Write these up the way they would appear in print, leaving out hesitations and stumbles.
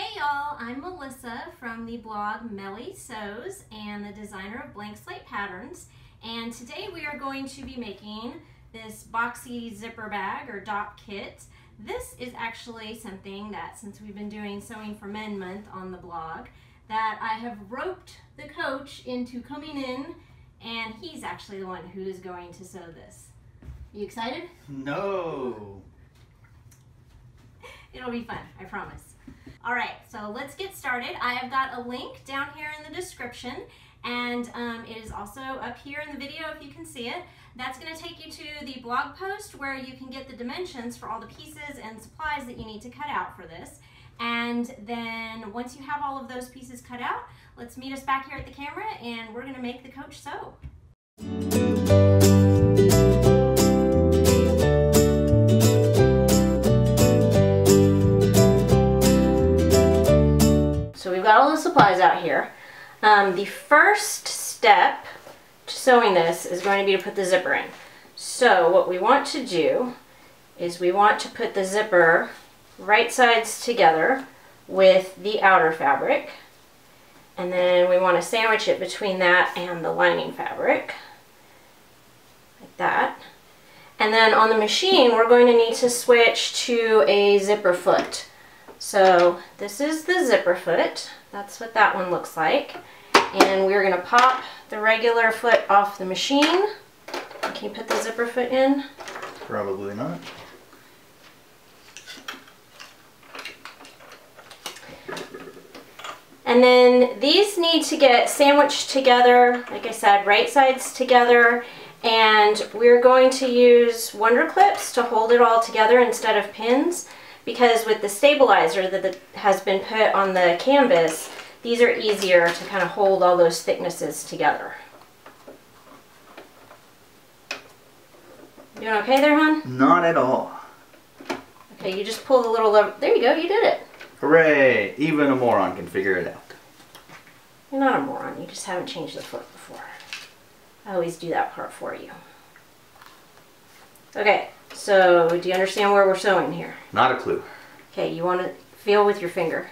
Hey y'all, I'm Melissa from the blog Melly Sews and the designer of Blank Slate Patterns, and today we are going to be making this Boxy zipper bag or Dopp kit. This is actually something that, since we've been doing Sewing for Men month on the blog, that I have roped the coach into coming in, and he's actually the one who is going to sew this. You excited? No. It'll be fun, I promise. All right, so let's get started. I have got a link down here in the description, and it is also up here in the video if you can see it. That's going to take you to the blog post where you can get the dimensions for all the pieces and supplies that you need to cut out for this. And then once you have all of those pieces cut out, let's meet us back here at the camera and we're going to make the coach sew. So we've got all the supplies out here. The first step to sewing this is going to be to put the zipper in. So what we want to do is we want to put the zipper right sides together with the outer fabric, and then we want to sandwich it between that and the lining fabric, like that. And then on the machine we're going to need to switch to a zipper foot. So this is the zipper foot. That's what that one looks like. And we're going to pop the regular foot off the machine. Can you put the zipper foot in? Probably not. And then these need to get sandwiched together, like I said, right sides together. And we're going to use Wonder Clips to hold it all together instead of pins, because with the stabilizer that has been put on the canvas, these are easier to kind of hold all those thicknesses together. Doing okay there, hon? Not at all. Okay, you just pull the little lever. There you go, you did it. Hooray! Even a moron can figure it out. You're not a moron, you just haven't changed the foot before. I always do that part for you. Okay, so do you understand where we're sewing here? Not a clue. Okay, you want to feel with your finger.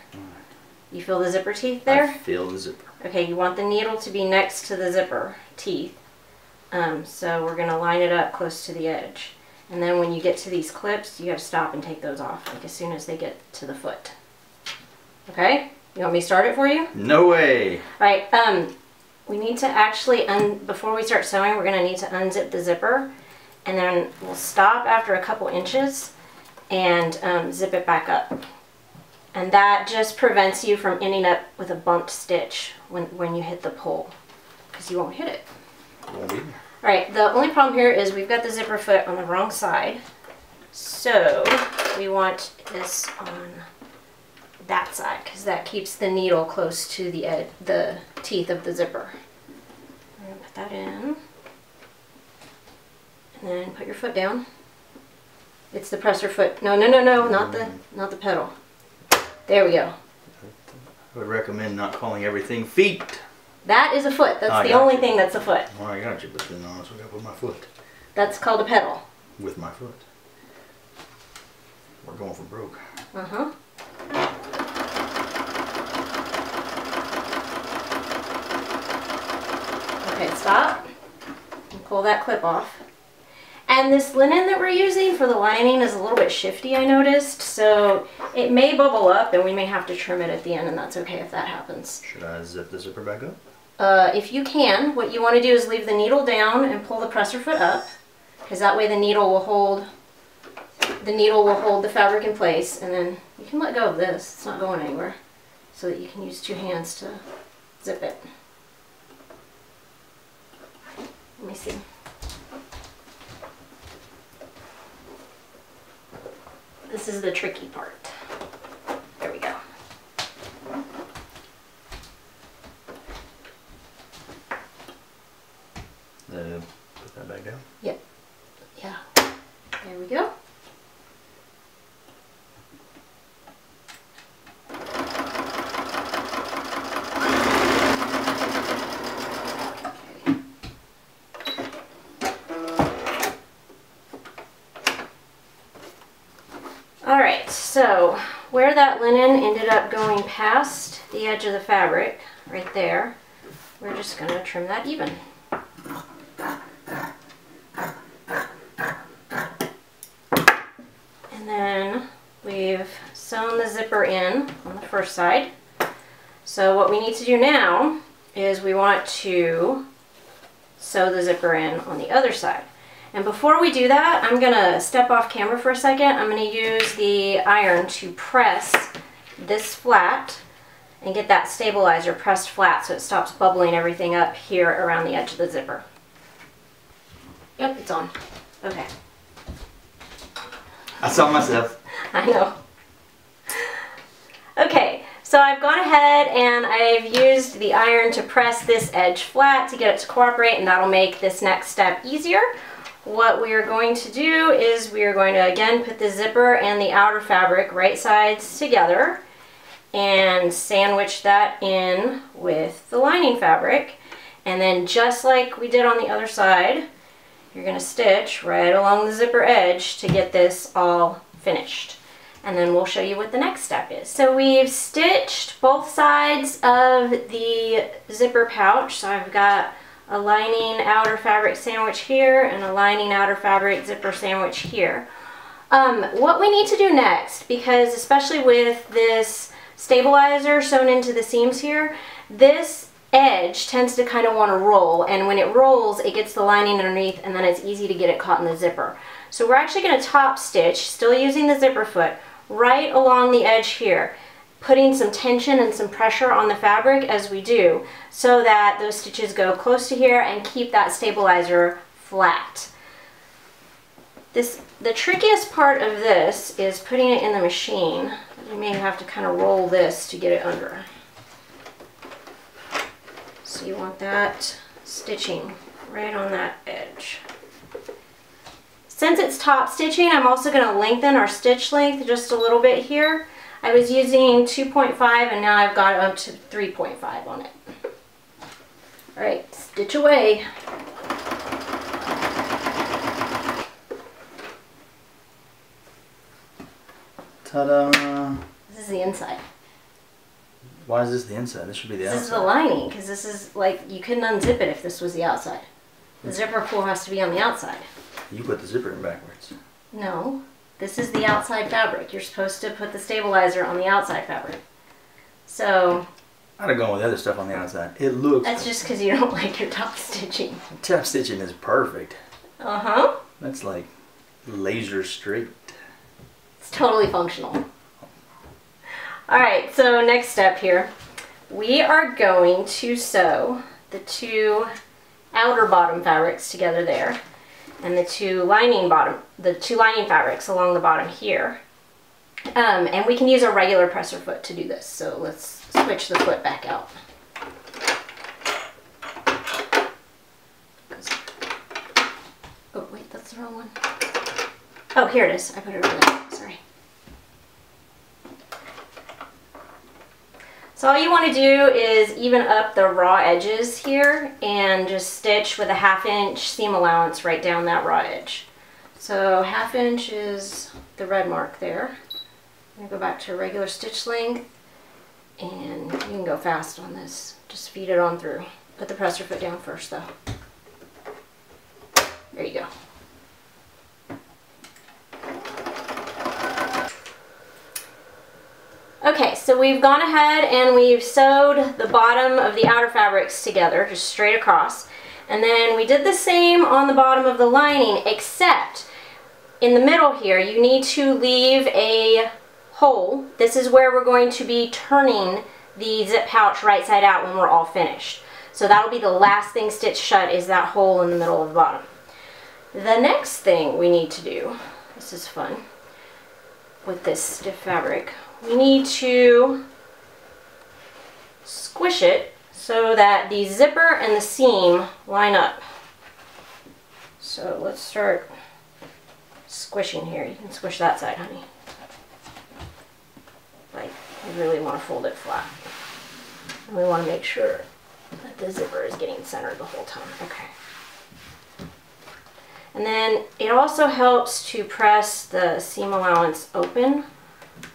You feel the zipper teeth there? I feel the zipper. Okay, you want the needle to be next to the zipper teeth. So we're going to line it up close to the edge. And then when you get to these clips, you got to stop and take those off, like as soon as they get to the foot. Okay? You want me to start it for you? No way! Alright, we need to actually, before we start sewing, we're going to need to unzip the zipper. And then we'll stop after a couple inches and zip it back up. And that just prevents you from ending up with a bumped stitch when you hit the pole, because you won't hit it. Won't be. Alright, the only problem here is we've got the zipper foot on the wrong side. So we want this on that side, because that keeps the needle close to the teeth of the zipper. I'm going to put that in. And then put your foot down. It's the presser foot. No, not the pedal. There we go. I would recommend not calling everything feet. That is a foot. That's the only thing that's a foot. Well, I got you, but then I also got to put my foot. That's called a pedal. With my foot. We're going for broke. Uh-huh. Okay, stop. And pull that clip off. And this linen that we're using for the lining is a little bit shifty, I noticed, so it may bubble up and we may have to trim it at the end, and that's okay if that happens. Should I zip the zipper back up? If you can, what you want to do is leave the needle down and pull the presser foot up, because that way the needle will hold the fabric in place, and then you can let go of this, it's not going anywhere, so that you can use two hands to zip it. Let me see. This is the tricky part. There we go. Put that back down? Yep. Yeah. There we go. Alright, so where that linen ended up going past the edge of the fabric, right there, we're just going to trim that even. And then we've sewn the zipper in on the first side. So what we need to do now is we want to sew the zipper in on the other side. And before we do that, I'm going to step off camera for a second. I'm going to use the iron to press this flat and get that stabilizer pressed flat so it stops bubbling everything up here around the edge of the zipper. Yep, it's on. Okay. I saw myself. I know. Okay, so I've gone ahead and I've used the iron to press this edge flat to get it to cooperate, and that'll make this next step easier. What we are going to do is we are going to again put the zipper and the outer fabric right sides together and sandwich that in with the lining fabric. And then just like we did on the other side, you're going to stitch right along the zipper edge to get this all finished. And then we'll show you what the next step is. So we've stitched both sides of the zipper pouch. So I've got a lining outer fabric sandwich here and a lining outer fabric zipper sandwich here. What we need to do next, because especially with this stabilizer sewn into the seams here, this edge tends to kind of want to roll, and when it rolls it gets the lining underneath and then it's easy to get it caught in the zipper. So we're actually going to top stitch, still using the zipper foot, right along the edge here, putting some tension and some pressure on the fabric as we do so that those stitches go close to here and keep that stabilizer flat. The trickiest part of this is putting it in the machine. You may have to kind of roll this to get it under. So you want that stitching right on that edge. Since it's top stitching, I'm also going to lengthen our stitch length just a little bit here. I was using 2.5 and now I've got it up to 3.5 on it. Alright, stitch away. Ta-da! This is the inside. Why is this the inside? This should be the outside. This is the lining, because this is like, you couldn't unzip it if this was the outside. The zipper pull has to be on the outside. You put the zipper in backwards. No, this is the outside fabric. You're supposed to put the stabilizer on the outside fabric. So I'd have gone with the other stuff on the outside. It looks... That's just because you don't like your top stitching. Top stitching is perfect. Uh-huh. That's like laser straight. It's totally functional. Alright, so next step here. We are going to sew the two outer bottom fabrics together there and the two lining fabrics along the bottom here. And we can use a regular presser foot to do this. So let's switch the foot back out. Oh wait, that's the wrong one. Oh, here it is. I put it over there. Sorry. So all you want to do is even up the raw edges here and just stitch with a 1/2 inch seam allowance right down that raw edge. So 1/2 inch is the red mark there. I'm going to go back to a regular stitch length, and you can go fast on this. Just feed it on through. Put the presser foot down first though. There you go. Okay, so we've gone ahead and we've sewed the bottom of the outer fabrics together, just straight across. And then we did the same on the bottom of the lining, except in the middle here, you need to leave a hole. This is where we're going to be turning the zip pouch right side out when we're all finished. So that'll be the last thing stitched shut, is that hole in the middle of the bottom. The next thing we need to do, this is fun, with this stiff fabric, we need to squish it so that the zipper and the seam line up. So let's start squishing here. You can squish that side, honey. Like, you really want to fold it flat. And we want to make sure that the zipper is getting centered the whole time. Okay. And then it also helps to press the seam allowance open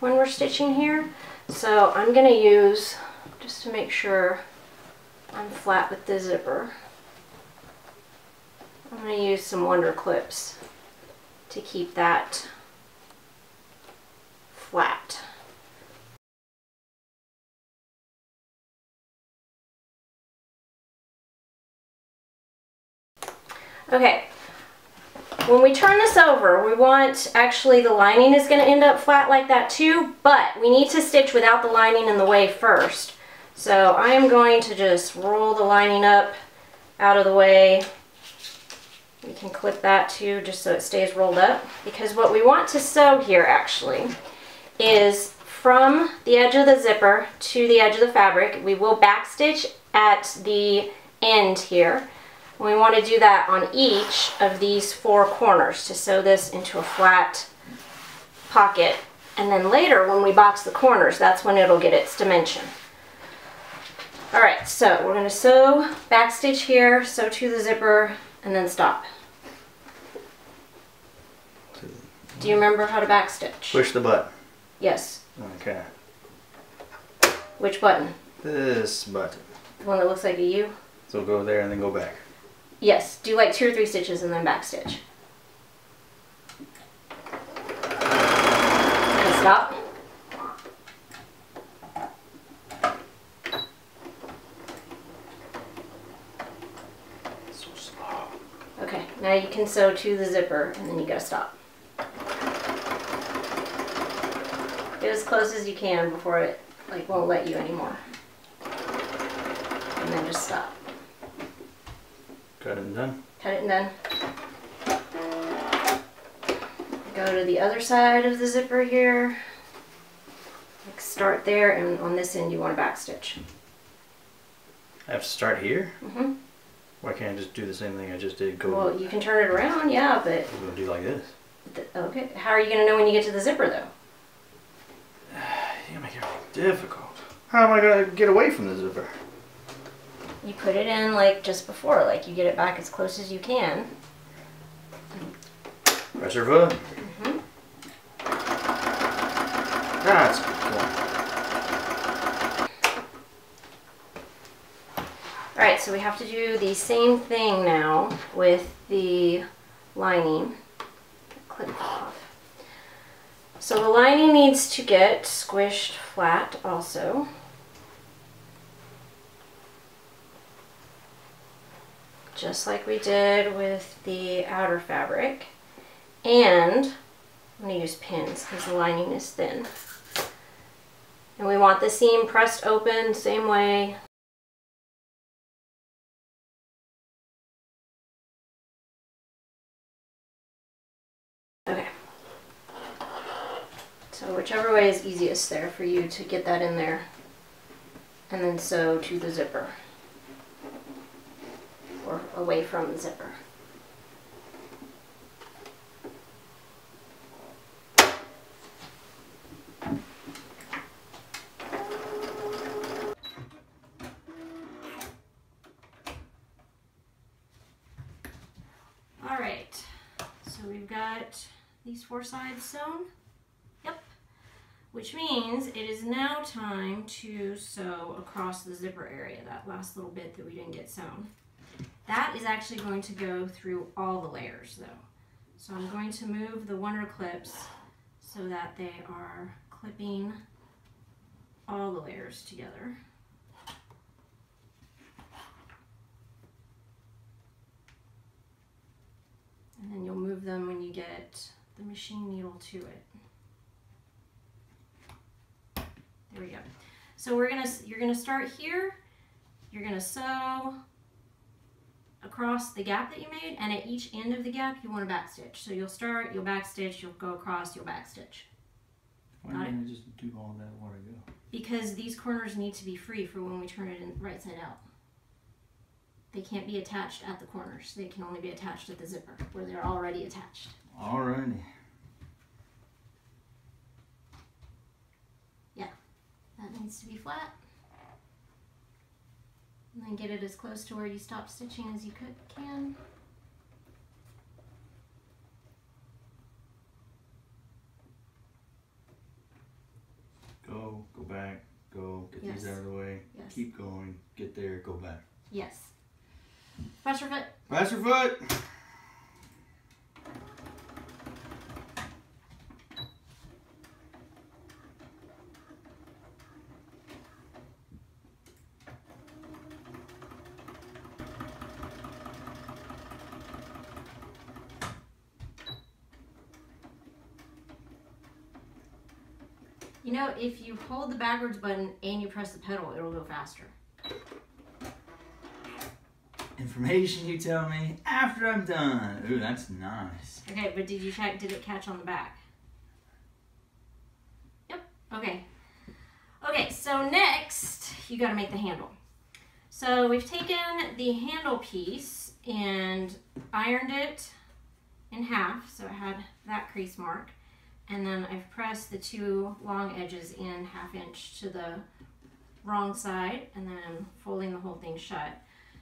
when we're stitching here. So I'm going to use, just to make sure I'm flat with the zipper, I'm going to use some Wonder Clips to keep that flat. Okay, when we turn this over, we want, actually the lining is going to end up flat like that too, but we need to stitch without the lining in the way first. So I am going to just roll the lining up out of the way. We can clip that too, just so it stays rolled up, because what we want to sew here actually is from the edge of the zipper to the edge of the fabric. We will backstitch at the end here. We want to do that on each of these 4 corners to sew this into a flat pocket. And then later when we box the corners, that's when it'll get its dimension. Alright, so we're going to sew, backstitch here, sew to the zipper, and then stop. Do you remember how to backstitch? Push the button. Yes. Okay. Which button? This button. The one that looks like a U? So go there and then go back. Yes, do like 2 or 3 stitches and then backstitch. And stop. So slow. Okay, now you can sew to the zipper and then you gotta stop. Get as close as you can before it won't let you anymore. And then just stop. Cut it and done. Cut it and done. Go to the other side of the zipper here. Like start there, and on this end you want to backstitch. I have to start here? Mm-hmm. Why can't I just do the same thing I just did? Go. Well, you can turn it around, yeah, but... I'm going to do like this. Okay. How are you going to know when you get to the zipper, though? You make everything difficult. How am I going to get away from the zipper? You put it in like just before, like you get it back as close as you can. Press her foot. Mm-hmm. That's cool. Alright, so we have to do the same thing now with the lining. Clip it off. So the lining needs to get squished flat also. Just like we did with the outer fabric. And I'm going to use pins because the lining is thin. And we want the seam pressed open, same way. Okay. So whichever way is easiest there for you to get that in there. And then sew to the zipper. Or away from the zipper. Alright, so we've got these 4 sides sewn. Yep. Which means it is now time to sew across the zipper area, that last little bit that we didn't get sewn. That is actually going to go through all the layers though. So I'm going to move the Wonder Clips so that they are clipping all the layers together. And then you'll move them when you get the machine needle to it. There we go. So you're gonna start here. You're gonna sew across the gap that you made, and at each end of the gap you want to backstitch. So you'll start, you'll backstitch, you'll go across, you'll backstitch. Why didn't I just do all that while I go? Because these corners need to be free for when we turn it in right side out. They can't be attached at the corners. They can only be attached at the zipper where they're already attached. Alrighty. Yeah, that needs to be flat. And then get it as close to where you stop stitching as you can. Go. Get Yes. these out of the way. Yes. Keep going. Get there. Go back. Yes. Pass your foot. Pass your foot. You know, if you hold the backwards button and you press the pedal, it'll go faster. Information you tell me after I'm done. Ooh, that's nice. Okay, but did you check, did it catch on the back? Yep, okay. Okay, so next, you gotta make the handle. So we've taken the handle piece and ironed it in half, so it had that crease mark. And then I've pressed the two long edges in 1/2 inch to the wrong side and then folding the whole thing shut.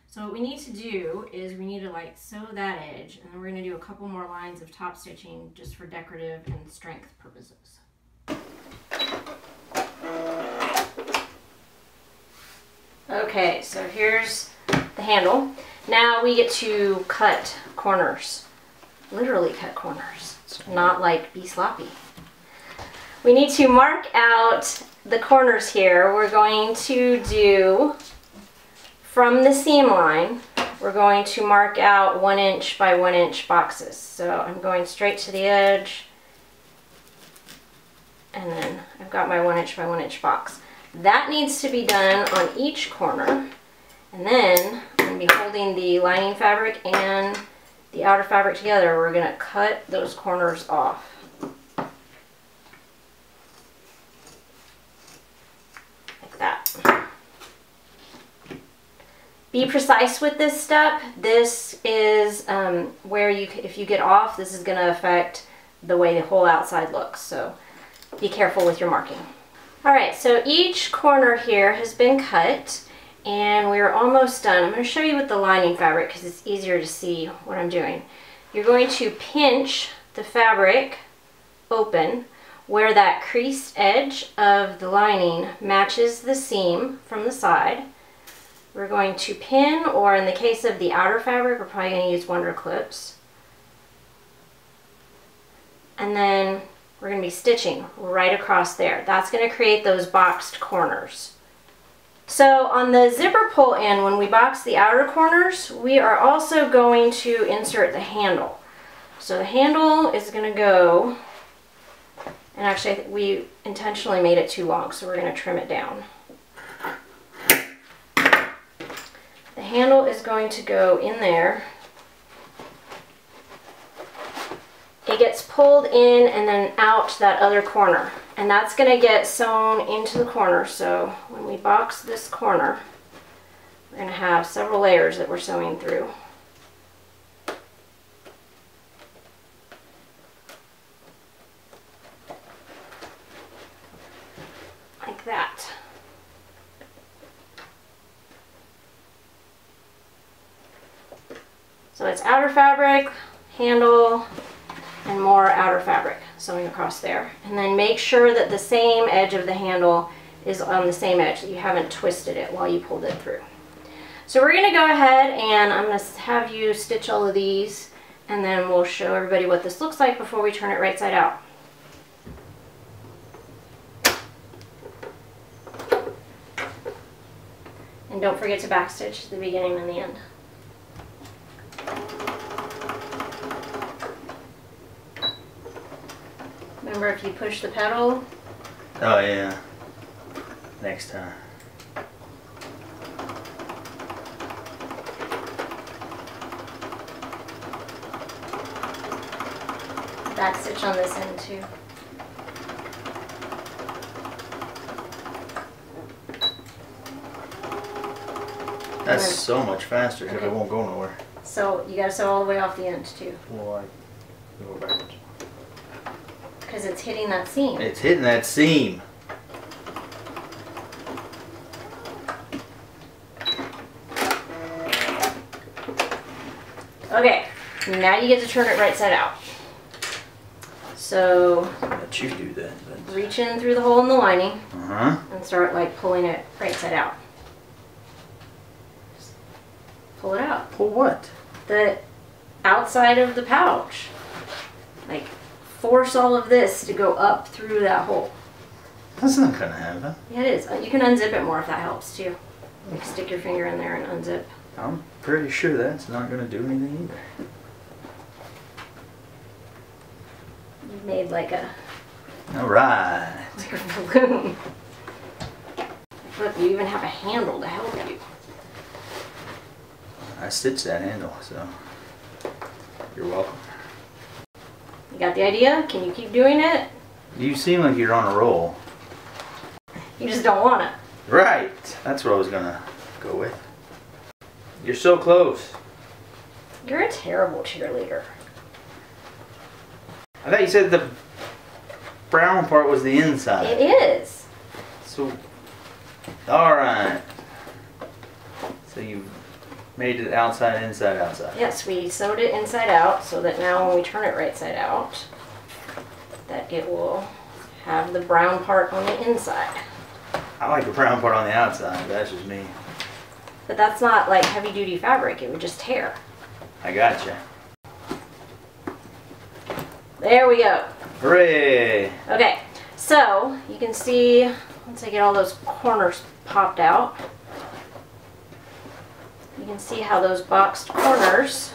So what we need to do is we need to like sew that edge, and then we're going to do a couple more lines of top stitching just for decorative and strength purposes. Okay, so here's the handle. Now we get to cut corners. Literally cut corners, not like be sloppy. We need to mark out the corners here. We're going to do, from the seam line, we're going to mark out 1 inch by 1 inch boxes. So I'm going straight to the edge, and then I've got my 1 inch by 1 inch box. That needs to be done on each corner, and then I'm going to be holding the lining fabric and the outer fabric together. We're going to cut those corners off. Like that. Be precise with this step. This is where if you get off, this is going to affect the way the whole outside looks. So be careful with your marking. Alright, so each corner here has been cut. And we're almost done. I'm going to show you with the lining fabric because it's easier to see what I'm doing. You're going to pinch the fabric open where that creased edge of the lining matches the seam from the side. We're going to pin, or in the case of the outer fabric, we're probably going to use Wonder Clips. And then we're going to be stitching right across there. That's going to create those boxed corners. So on the zipper pull in, when we box the outer corners, we are also going to insert the handle. So the handle is going to go, and actually I think we intentionally made it too long, so we're going to trim it down. The handle is going to go in there. It gets pulled in and then out that other corner. And that's going to get sewn into the corner. So when we box this corner, we're going to have several layers that we're sewing through. Like that. So it's outer fabric, handle, and more outer fabric sewing across there. And then make sure that the same edge of the handle is on the same edge, that you haven't twisted it while you pulled it through. So we're going to go ahead and I'm going to have you stitch all of these, and then we'll show everybody what this looks like before we turn it right side out. And don't forget to backstitch the beginning and the end. Remember, if you push the pedal. Oh yeah. Next time. Backstitch on this end too. That's so much faster because it won't go nowhere. So you gotta sew all the way off the end too. Well, I go backwards. Because it's hitting that seam. It's hitting that seam. Okay, now you get to turn it right side out. So I'll let you do that. reach in through the hole in the lining Uh-huh. and then start like pulling it right side out. Just pull it out. Pull what? The outside of the pouch. Like force all of this to go up through that hole. That's not gonna happen. Yeah, it is. You can unzip it more if that helps too. Like stick your finger in there and unzip. I'm pretty sure that's not gonna do anything either. You made like a Alright. like a balloon. Look, you even have a handle to help you. I stitched that handle, so you're welcome. You got the idea? Can you keep doing it? You seem like you're on a roll. You just don't want it. Right. That's what I was gonna go with. You're so close. You're a terrible cheerleader. I thought you said the brown part was the inside. It is. So, alright. So you made it outside, inside, outside. Yes, we sewed it inside out so that now when we turn it right side out, that it will have the brown part on the inside. I like the brown part on the outside, but that's just me. But that's not like heavy duty fabric, it would just tear. I gotcha. There we go. Hooray! Okay, so you can see, once I get all those corners popped out, you can see how those boxed corners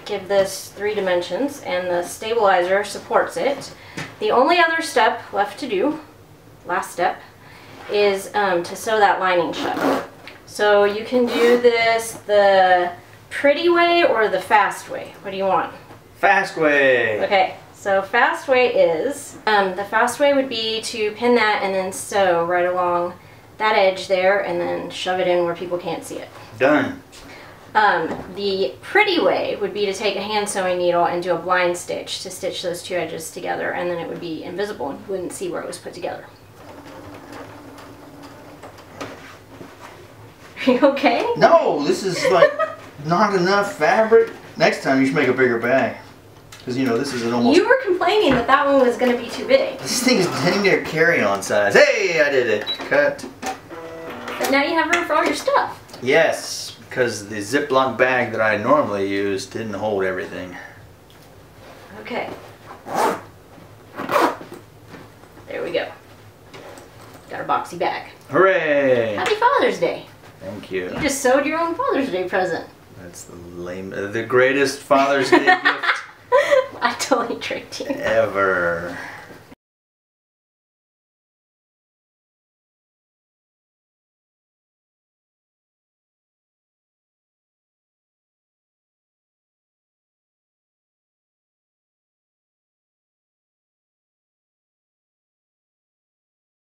give this 3 dimensions, and the stabilizer supports it. The only other step left to do, last step, is to sew that lining shut. So you can do this the pretty way or the fast way. What do you want? Fast way! Okay, so fast way is, the fast way would be to pin that and then sew right along that edge there and then shove it in where people can't see it. Done. The pretty way would be to take a hand sewing needle and do a blind stitch to stitch those 2 edges together, and then it would be invisible and you wouldn't see where it was put together. Are you okay? No, this is like not enough fabric. Next time you should make a bigger bag. Because you know, this is an almost... You were complaining that that one was going to be too big. This thing is dang near carry-on size. Hey, I did it. Cut. But now you have room for all your stuff. Yes, because the Ziploc bag that I normally use didn't hold everything. Okay. There we go. Got a boxy bag. Hooray! Happy Father's Day. Thank you. You just sewed your own Father's Day present. That's the greatest Father's Day gift I totally tricked you. ever.